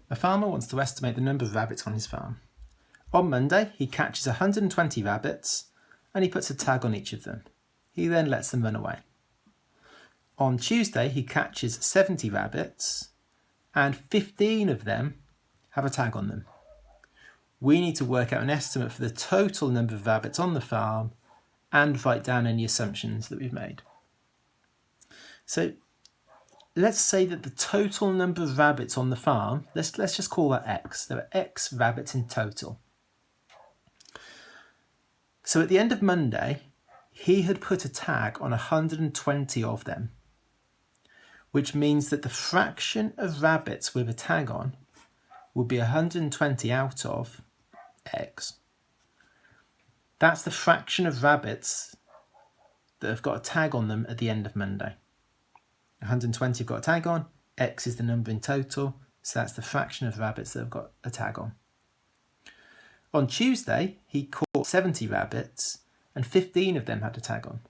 A farmer wants to estimate the number of rabbits on his farm. On Monday, he catches 120 rabbits and he puts a tag on each of them. He then lets them run away. On Tuesday, he catches 70 rabbits and 15 of them have a tag on them. We need to work out an estimate for the total number of rabbits on the farm and write down any assumptions that we've made. So let's say that the total number of rabbits on the farm, let's just call that X. There are X rabbits in total. So at the end of Monday, he had put a tag on 120 of them, which means that the fraction of rabbits with a tag on would be 120 out of X. That's the fraction of rabbits that have got a tag on them at the end of Monday. 120 have got a tag on, X is the number in total, so that's the fraction of rabbits that have got a tag on. On Tuesday, he caught 70 rabbits and 15 of them had a tag on.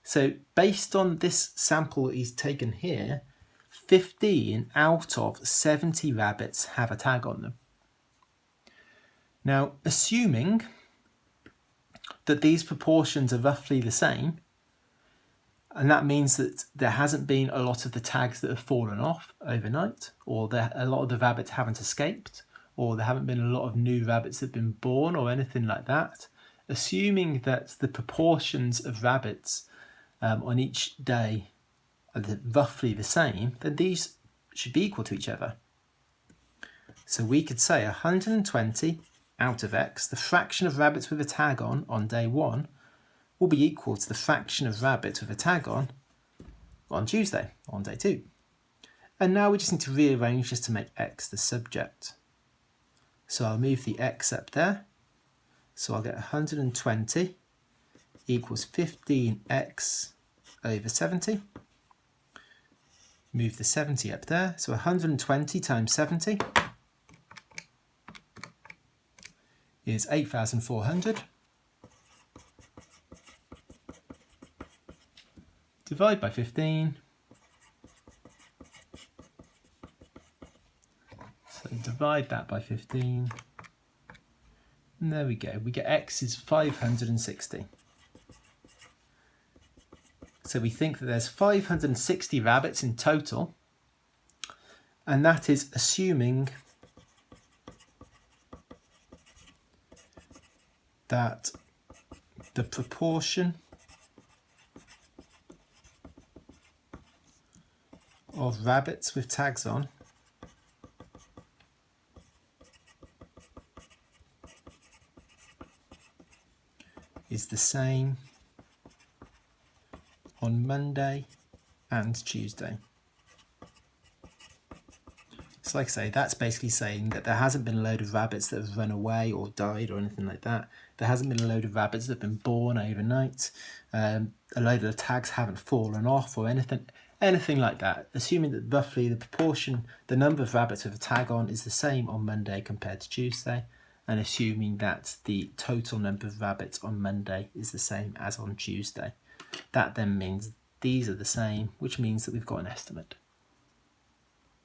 So based on this sample that he's taken here, 15 out of 70 rabbits have a tag on them. Now, assuming that these proportions are roughly the same, and that means that there hasn't been a lot of the tags that have fallen off overnight, or a lot of the rabbits haven't escaped, or there haven't been a lot of new rabbits that have been born or anything like that, assuming that the proportions of rabbits on each day are roughly the same, then these should be equal to each other. So we could say 120 out of X, the fraction of rabbits with a tag on day 1, will be equal to the fraction of rabbits with a tag on Tuesday, on day 2. And now we just need to rearrange this to make X the subject. So I'll move the X up there. So I'll get 120 equals 15X over 70. Move the 70 up there. So 120 times 70 is 8,400. Divide by 15. So divide that by 15. And there we go. We get X is 560. So we think that there's 560 rabbits in total. And that is assuming that the proportion of rabbits with tags on is the same on Monday and Tuesday. So like I say, that's basically saying that there hasn't been a load of rabbits that have run away or died or anything like that. There hasn't been a load of rabbits that have been born overnight. A load of the tags haven't fallen off or anything like that. Assuming that roughly the proportion, the number of rabbits with a tag on is the same on Monday compared to Tuesday, and assuming that the total number of rabbits on Monday is the same as on Tuesday. That then means these are the same, which means that we've got an estimate.